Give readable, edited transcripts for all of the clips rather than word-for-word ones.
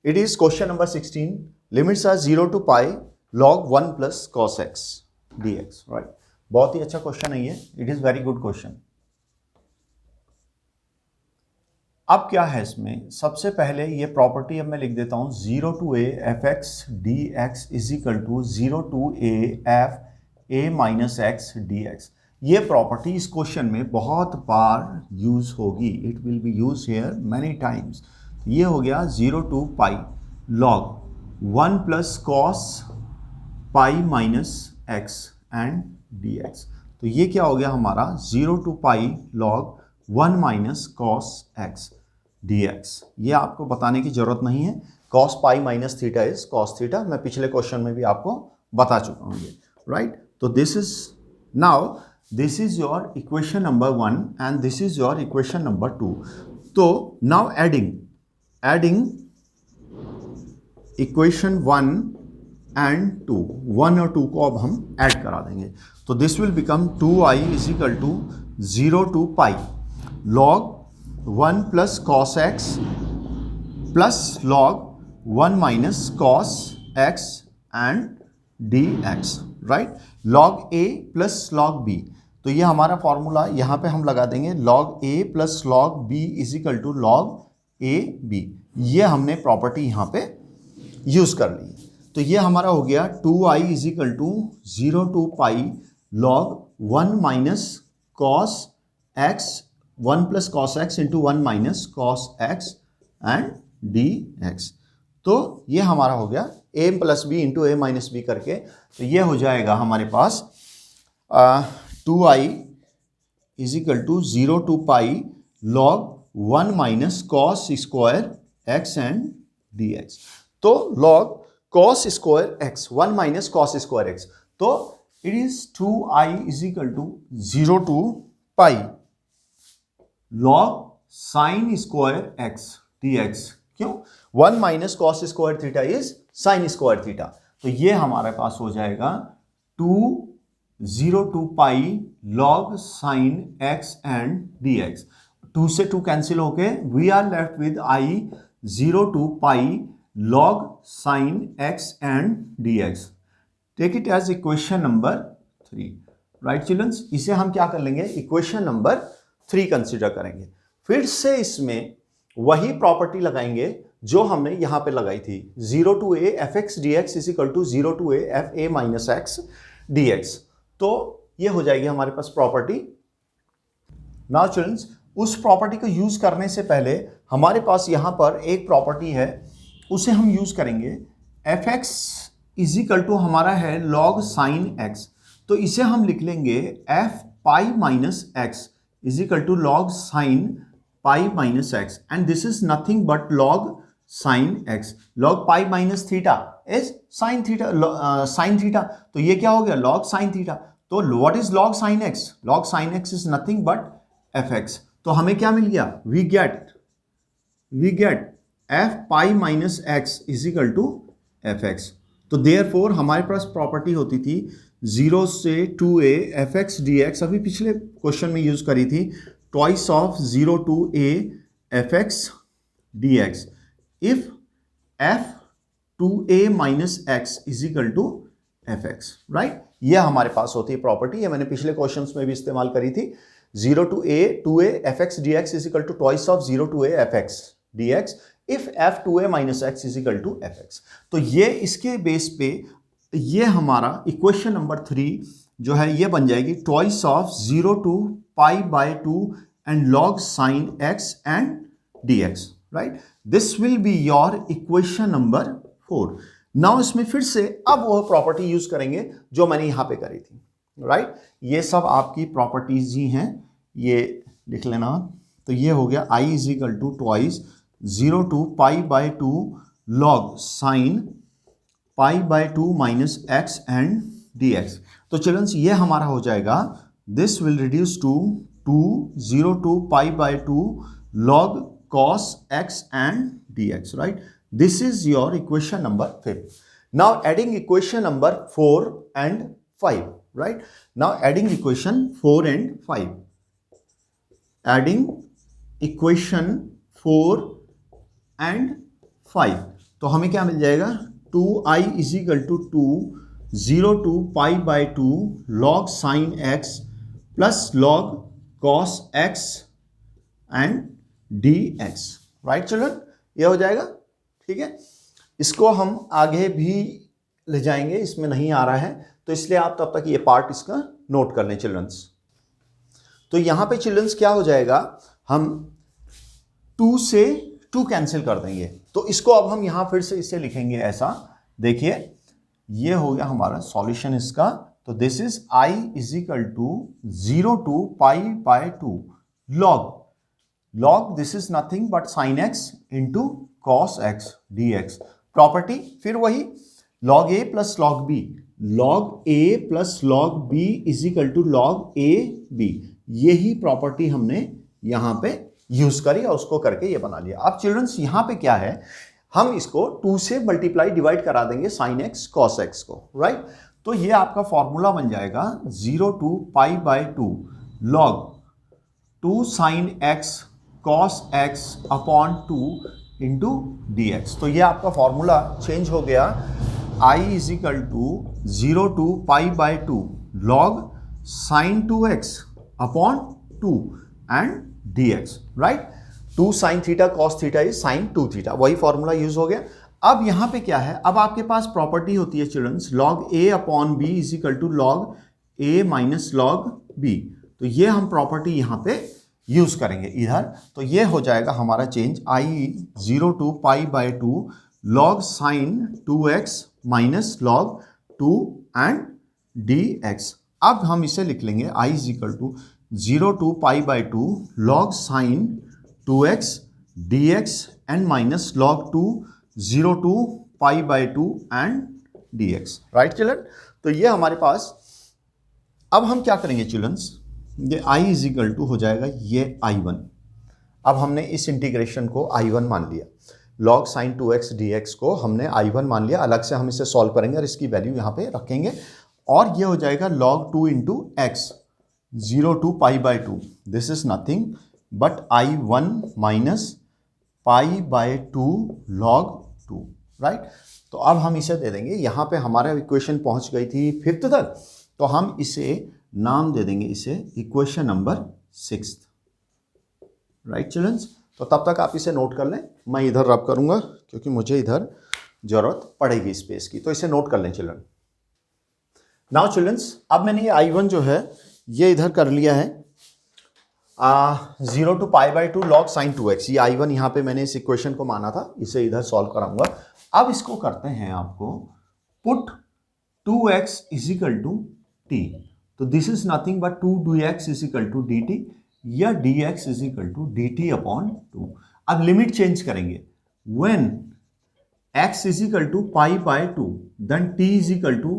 It is question number 16. Limits are 0 to pi log 1 plus cos x dx. Right? बहुत ही अच्छा question है ये. It is very good question. अब क्या है इसमें, सबसे पहले ये प्रॉपर्टी अब मैं लिख देता हूं 0 to a f x d x is equal to 0 to a f a minus x d x. ये प्रॉपर्टी इस क्वेश्चन में बहुत बार यूज होगी. It will be use here many times. ये हो गया 0 to pi log 1 plus cos pi minus x and d x. तो ये क्या हो गया हमारा 0 to pi log 1 minus cos x d x. ये आपको बताने की जरूरत नहीं है. Cos pi minus theta is cos theta. मैं पिछले क्वेश्चन में भी आपको बता चुका हूँ ये. राइट. तो this is now this is your equation number 1 and this is your equation number 2. तो नाउ एडिंग इक्वेशन 1 एंड 2, 1 और 2 को अब हम ऐड करा देंगे. तो this will become 2i is equal to 0 to pi log 1 plus cos x plus log 1 minus cos x and d x. Right. Log a plus log b. तो ये हमारा फॉर्मूला यहाँ पे हम लगा देंगे. Log a plus log b is equal to log a b. ये हमने प्रॉपर्टी यहाँ पे यूज कर ली. तो ये हमारा हो गया 2i is equal to 0 to pi log 1 minus cos x 1 plus cos x into 1 minus cos x and d x. तो ये हमारा हो गया a plus b into a minus b करके. तो ये हो जाएगा हमारे पास 2i is equal to 0 to pi log 1 minus cos square x and d x. तो log cos square x 1 minus cos square x. तो it is 2i is equal to 0 to pi log sine square x d x. क्यों? 1 minus cos square theta is sine square theta. तो ये हमारे पास हो जाएगा 0 to pi log sine x and d x. 2 से 2 cancel होके we are left with i 0 to pi log sine x and d x. Take it as equation number 3. Right children's. इसे हम क्या कर लेंगे, इक्वेशन नंबर 3 कंसिडर करेंगे. फिर से इसमें वही प्रॉपर्टी लगाएंगे जो हमने यहां पे लगाई थी. 0 to a f x d x is equal to 0 to a f a minus x d x. तो ये हो जाएगी हमारे पास प्रॉपर्टी. नाउ चिल्ड्रंस, उस प्रॉपर्टी को यूज करने से पहले हमारे पास यहां पर एक प्रॉपर्टी है, उसे हम यूज करेंगे. F x is equal to हमारा है लॉग साइन एक्स. तो इसे हम लिख लेंगे f pi minus x is equal to log sine pi minus x. And this is nothing but log sine x. Log pi minus theta is sine theta, sine theta. तो ये क्या हो गया, लॉग साइन थीटा. तो what is log sine x? Log sine x is nothing but f x. तो हमें क्या मिल गया, we get f pi minus x is equal to f x. तो देयरफॉर हमारे पास प्रॉपर्टी होती थी 0 से 2a f x d x. अभी पिछले क्वेश्चन में यूज करी थी twice of 0 to a f x d x if f 2a minus x is equal to f x. Right. ये हमारे पास होती है प्रॉपर्टी. ये मैंने पिछले क्वेश्चन में भी इस्तेमाल करी थी. 0 to a 2a f x d x is equal to twice of 0 to a f x d x if f 2a minus x is equal to f x. तो ये इसके बेस पे ये हमारा इक्वेशन नंबर 3 जो है ये बन जाएगी twice of 0 to pi bye 2 and log sine x and d x. Right. This will be your equation number 4. Now इसमें फिर से अब वो प्रॉपर्टी यूज करेंगे जो मैंने यहां पे करी थी. राइट. ये सब आपकी प्रॉपर्टीज ही हैं, ये लिख लेना. तो ये हो गया i is equal to twice 0 to pi bye 2 log sine pi bye 2 minus x and d x. तो चिल्ड्रंस ये हमारा हो जाएगा, this will reduce to 0 to pi bye 2 log cos x and d x. Right. This is your equation number 5. Now adding equation number 4 and 5. Right. Now adding equation 4 and 5. Adding equation 4 and 5. तो हमें क्या मिल जाएगा 2i is equal to 0 to pi by 2 log sine x plus log cos x and d x. Right children, ये हो जाएगा। ठीक है, इसको हम आगे भी ले जाएंगे, इसमें नहीं आ रहा है तो इसलिए आप तब तक ये पार्ट इसका नोट कर लें चिल्ड्रंस। तो यहां पे चिल्ड्रंस क्या हो जाएगा, हम 2 से 2 कैंसिल कर देंगे, तो इसको अब हम यहां फिर से इसे लिखेंगे ऐसा। देखिए ये हो गया हमारा सॉल्यूशन इसका। तो this is i is equal to 0 to pi by 2 log this is nothing but sine x into cos x d x. Property फिर वही log a plus log b, log a plus log b is equal to log a b। यही property हमने यहां पे use करी और उसको करके ये बना लिया। अब चिल्ड्रंस यहां पे क्या है, हम इसको 2 से मल्टीप्लाई डिवाइड करा देंगे साइन एक्स कॉस एक्स को। राइट, तो ये आपका फॉर्मूला बन जाएगा 0 to pi by 2 log 2 sine x cos x upon 2 into d x. तो ये आपका फॉर्मूला चेंज हो गया, i is equal to 0 to pi by 2 log sine 2x upon 2 and dx। Right, 2 sine theta cos theta is sine 2 theta, वही फॉर्मूला use हो गया। अब यहां पे क्या है, अब आपके पास प्रॉपर्टी होती है childrens log a upon b is equal to log a minus log b। तो ये हम प्रॉपर्टी यहां पे यूज करेंगे इधर। तो ये हो जाएगा हमारा change i 0 to pi by 2 log sine 2x minus log 2 and dx। अब हम इसे लिख लेंगे i is equal to 0 to pi by 2 log sine 2x dx and minus log 2 0 to pi by 2 and dx। Right children, तो ये हमारे पास। अब हम क्या करेंगे चिल्ड्रंस, ये i इज इक्वल टू हो जाएगा ये i1। अब हमने इस इंटीग्रेशन को i1 मान लिया, log साइन 2x dx को हमने i1 मान लिया। अलग से हम इसे सॉल्व करेंगे और इसकी वैल्यू यहाँ पे रखेंगे और ये हो जाएगा log 2 into x 0 to pi by 2। This is nothing but i1 minus pi bye 2 log 2। Right, तो अब हम इसे दे देंगे, यहाँ पे हमारा इक्वेशन पहुँच गई थी 5th तक, तो हम इसे नाम दे देंगे, इसे इक्वेशन नंबर 6। राइट चिल्ड्रंस, तो तब तक आप इसे नोट कर लें, मैं इधर रब करूंगा क्योंकि मुझे इधर जरूरत पड़ेगी स्पेस की, तो इसे नोट कर लें चिल्ड्रन। नाउ चिल्ड्रंस, अब मैंने ये i1 जो है ये इधर कर लिया है 0 to pi by 2 log sine 2x। ये i1 यहाँ पे मैंने इस इक्वेशन को माना था, इसे इधर सॉल्व कराऊंगा। अब इसको करते हैं आपको put 2x is equal to t। तो this is nothing but 2 dx is equal to dt या dx is equal to dt upon 2। अब लिमिट चेंज करेंगे, when x is equal to pi by 2 then t is equal to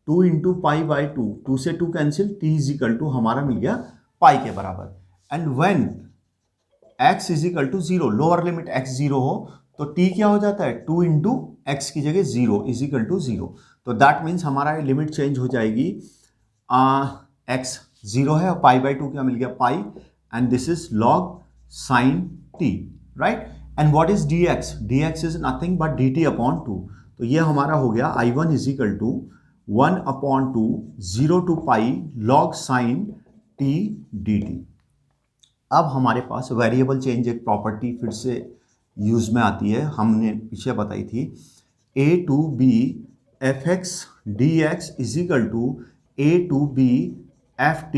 2 into pi bye 2, 2 से 2 cancel, t is equal to हमारा मिल गया pi के बराबर। And when x is equal to 0, lower limit x 0 हो तो t क्या हो जाता है 2 इंटू एक्स की जगह 0 इज इक्वल टू 0। तो दैट मीन्स हमारा लिमिट चेंज हो जाएगी, x 0 है और पाई बाय 2 क्या मिल गया pi, and this is log sine t। Right, and what is dx, dx is nothing but dt upon 2। तो ये हमारा हो गया i1 is equal to 1 upon 2 0 to pi log sine t dt। अब हमारे पास वेरिएबल चेंज एक property फिर से यूज में आती है, हमने पीछे बताई थी, a to b fx dx is equal to a to b ft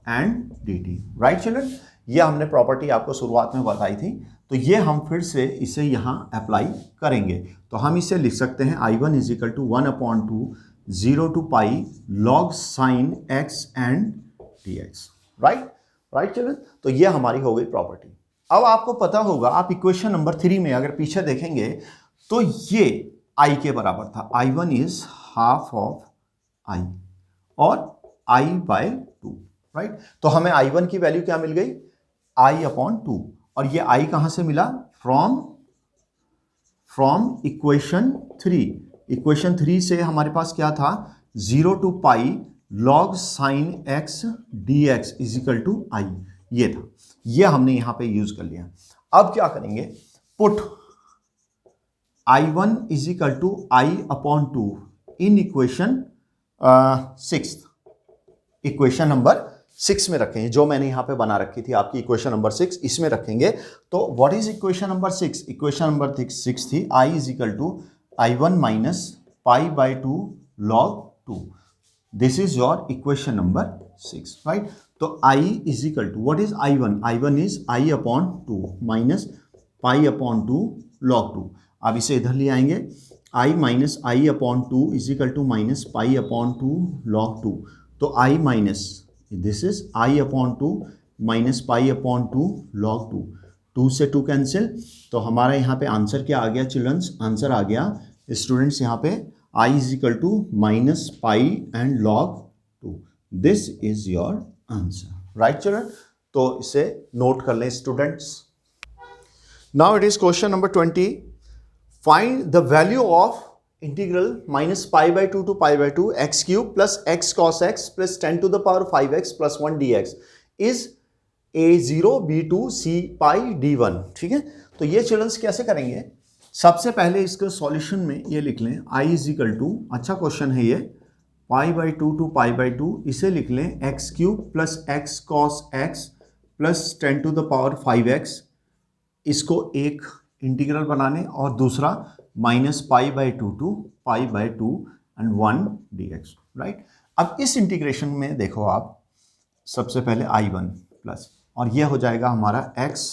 and dt। Right children, ये हमने प्रॉपर्टी आपको शुरुआत में बताई थी, तो ये हम फिर से इसे यहाँ अप्लाई करेंगे। तो हम इसे लिख सकते हैं i1 is equal to 1 upon 2 0 to pi log sine x and dx। Right children, तो ये हमारी हो गई प्रॉपर्टी। अब आपको पता होगा, आप इक्वेशन नंबर 3 में अगर पीछे देखेंगे तो ये i के बराबर था, i1 is half of i और i बाय 2। राइट, तो हमें i1 की वैल्यू क्या मिल गई i अपॉन 2, और ये i कहां से मिला, फ्रॉम इक्वेशन 3। इक्वेशन 3 से हमारे पास क्या था 0 to pi log sine x dx is equal to i, ये था, ये हमने यहां पे यूज कर लिया। अब क्या करेंगे, put I1 is equal to I upon two in equation 6, equation number 6 में रखेंगे, जो मैंने यहां पे बना रखी थी आपकी इक्वेशन नंबर 6, इसमें रखेंगे। तो what is equation number 6? Equation number 6 थी I is equal to I1 minus pi by two log 2। This is your equation number 6, right. तो I is equal to what is I1? I1 is I upon two minus pi upon two log 2। अब इसे इधर ले आएंगे, I minus I upon two is equal to minus pi upon two log 2। तो I minus this is I upon two minus pi upon two log 2, 2 से 2 cancel. तो हमारा यहाँ पे आंसर क्या आ गया चिल्ड्रंस? आंसर आ गया स्टूडेंट्स यहाँ पे I is equal to minus pi and log 2। This is your answer, right children. तो इसे नोट कर लें students. Now it is question number 20। Find the value of integral minus pi by two to pi by two x cube plus x cos x plus 10 to the power 5x plus 1 dx is a0 b2 c पाई d1। ठीक है, तो ये children's कैसे करेंगे? सबसे पहले इसके सॉल्यूशन में ये लिख लें I इज इक्वल टू, अच्छा क्वेश्चन है ये, pi by two to pi by two, इसे लिख लें x cube plus x cos x plus 10 to the power 5x, इसको एक इंटीग्रल बनाने, और दूसरा minus pi by two to pi by two and 1 dx, right. अब इस इंटीग्रेशन में देखो आप, सबसे पहले I1 प्लस, और ये हो जाएगा हमारा x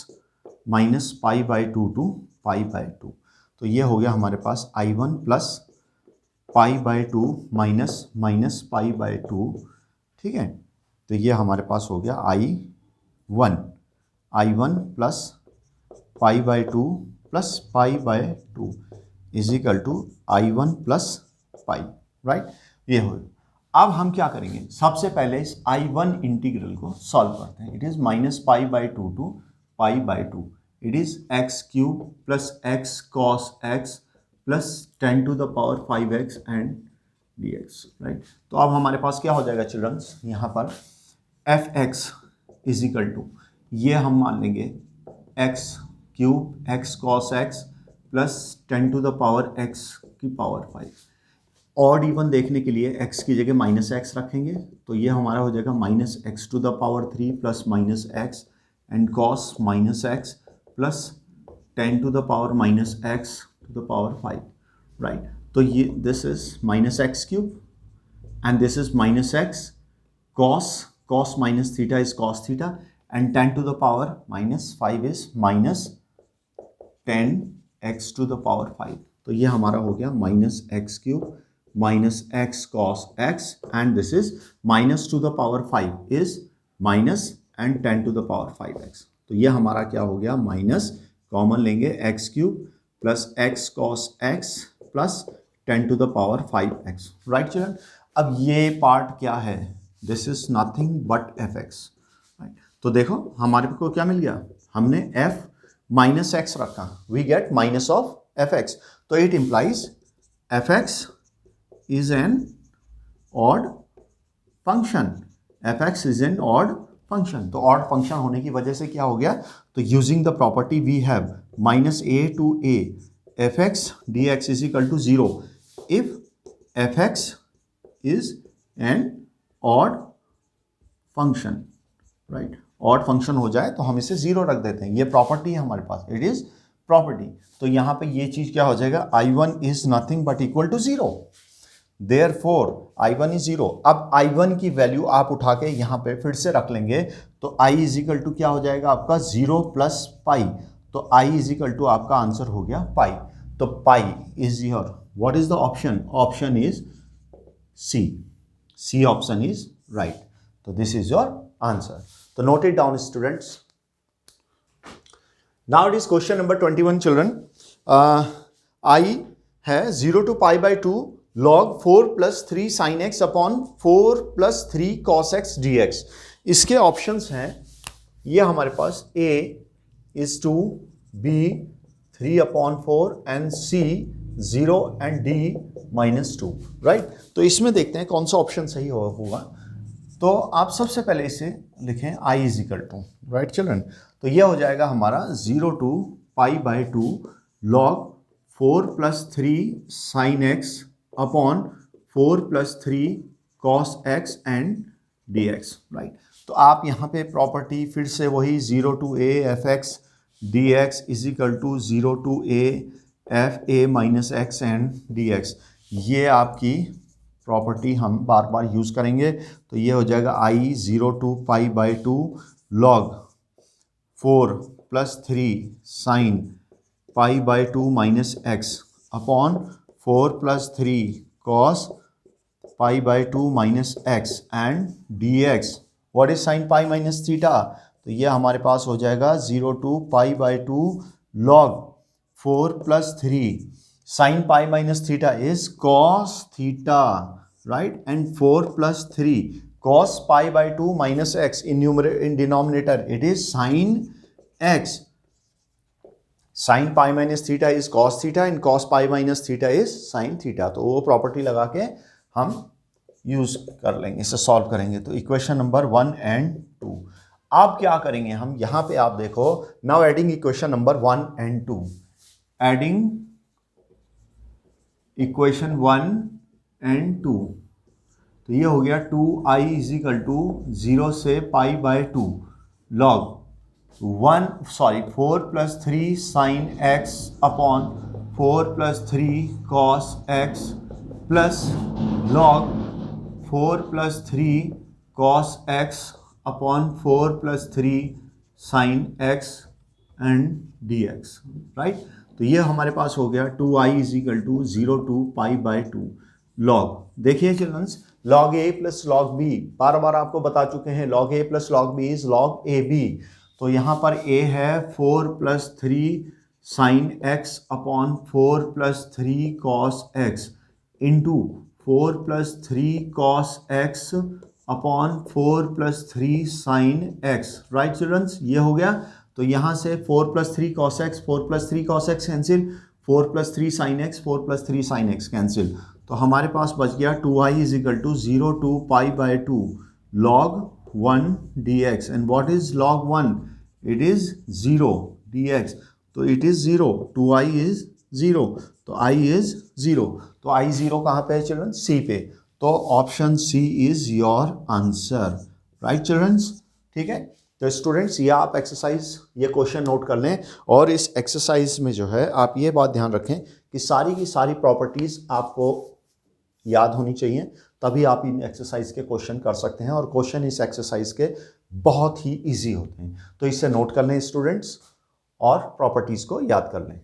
minus pi by two to pi by two. तो ये हो गया हमारे पास I1 plus pi by two minus minus pi by two. ठीक है, तो ये हमारे पास हो गया I1 plus pi by two plus pi by two is equal to I1 plus pi, right. ये हो, अब हम क्या करेंगे? सबसे पहले इस I1 इंटीग्रल को सॉल्व करते हैं। It is minus pi by two to pi by two, it is x cube plus x cos x plus 10 to the power 5x and dx, right. तो अब हमारे पास क्या हो जाएगा चिल्ड्रंस? यहाँ पर fx इज इक्वल टू, ये हम मान लेंगे x cube x cos x plus 10 to the power x की पावर 5। ऑड इवन देखने के लिए x की जगह माइनस एक्स रखेंगे, तो ये हमारा हो जाएगा minus x to the power 3 plus minus x and cos minus x plus 10 to the power minus x to the power 5, right. तो ये this is minus x cube and this is minus x cos minus theta is cos theta and 10 to the power minus 5 is minus 10x to the power 5। तो ये हमारा हो गया minus x cube minus x cos x and this is minus to the power 5 is minus and 10 to the power 5x। तो ये हमारा क्या हो गया? माइनस कॉमन लेंगे x cube plus x cos x plus 10 to the power 5x, right children. अब ये part क्या है? This is nothing but fx, right. तो देखो हमारे को क्या मिल गया? हमने f माइनस एक्स रखा, we get minus of fx। तो it implies fx is an odd function, fx is an odd function. तो ऑड फंक्शन होने की वजह से क्या हो गया? तो using the property we have minus a to a fx dx is equal to 0 if fx is an odd function, right. Odd function हो जाए तो हम इसे 0 रख देते हैं, ये प्रॉपर्टी है हमारे पास, इट इज प्रॉपर्टी। तो यहाँ पे ये चीज क्या हो जाएगा? I1 is nothing but equal to 0, therefore I1 is 0। अब I1 की वैल्यू आप उठा के यहाँ पे फिर से रख लेंगे, तो I इज इक्वल टू क्या हो जाएगा आपका? 0 प्लस पाई। तो I इज इक्वल टू आपका आंसर हो गया पाई। तो pi is your, what is the option? Option is C option is right. तो दिस इज योर आंसर। तो note it down students. Now it is question number 21 children. I है 0 to pi by 2 log 4 plus 3 sin x upon 4 plus 3 cos x dx। इसके options हैं, ये हमारे पास A is 2, B 3 upon 4 and C 0 and D minus 2, right. तो इसमें देखते हैं कौन सा ऑप्शन सही होगा। तो आप सबसे पहले इसे लिखें I is equal to, right children. तो ये हो जाएगा हमारा 0 to pi by 2 log 4+3 sin x upon 4+3 cos x and dx, right. तो आप यहाँ पे प्रॉपर्टी फिर से वही 0 to a f x d x is equal to 0 to a f a minus x and d x, ये आपकी property हम बार बार यूज़ करेंगे। तो ये हो जाएगा i 0 to π/2 log 4+3 sin π/2 minus x upon 4+3 cos π/2 minus x and d x. What is sine pi minus theta? तो ये हमारे पास हो जाएगा 0 to π/2 log 4+3 sin pi minus theta is cos theta, right, and 4+3 cos π/2 minus x in denominator it is sin x। sin pi minus theta is cos theta and cos pi minus theta is sin theta. तो वो property लगा के हम use कर लेंगे, इसे solve करेंगे। तो इक्वेशन नंबर 1 and 2 आप क्या करेंगे, हम यहाँ पे आप देखो, now adding equation number 1 and 2, adding equation 1 and 2। तो ये हो गया 2i इज इक्वल टू 0 से π/2 log 4+3 sin x upon 4+3 cos x plus log 4+3 cos x upon 4+3 sin x and dx, right. तो ये हमारे पास हो गया 2i is equal to 0 to π/2 log, देखिए childrens, log a plus log b, बार बार आपको बता चुके हैं log a plus log b is log ab। तो यहाँ पर a है 4+3 sin x upon 4+3 cos x into 4+3 cos x upon 4+3 sin x, right childrens, ये हो गया। तो यहाँ से 4+3 cos x 4+3 cos x cancel, 4+3 sin x 4+3 sin x cancel. तो हमारे पास बच गया 2i is equal to 0 to π/2 log 1 dx and what is log 1? It is 0 dx। तो इट इज 0, 2i इज 0, तो i इज 0। तो i 0 कहाँ पे है चिल्ड्रन? सी पे। तो option C is your answer, right childrens, ठीक है। तो स्टूडेंट्स ये आप एक्सरसाइज, ये क्वेश्चन नोट कर लें, और इस एक्सरसाइज में जो है आप ये बात ध्यान रखें कि सारी की सारी प्रॉपर्टीज़ आपको याद होनी चाहिए, तभी आप इन एक्सरसाइज के क्वेश्चन कर सकते हैं, और क्वेश्चन इस एक्सरसाइज के बहुत ही इजी होते हैं। तो इसे नोट कर लें स्टूडेंट्स और प्रॉपर्टीज़ को याद कर लें।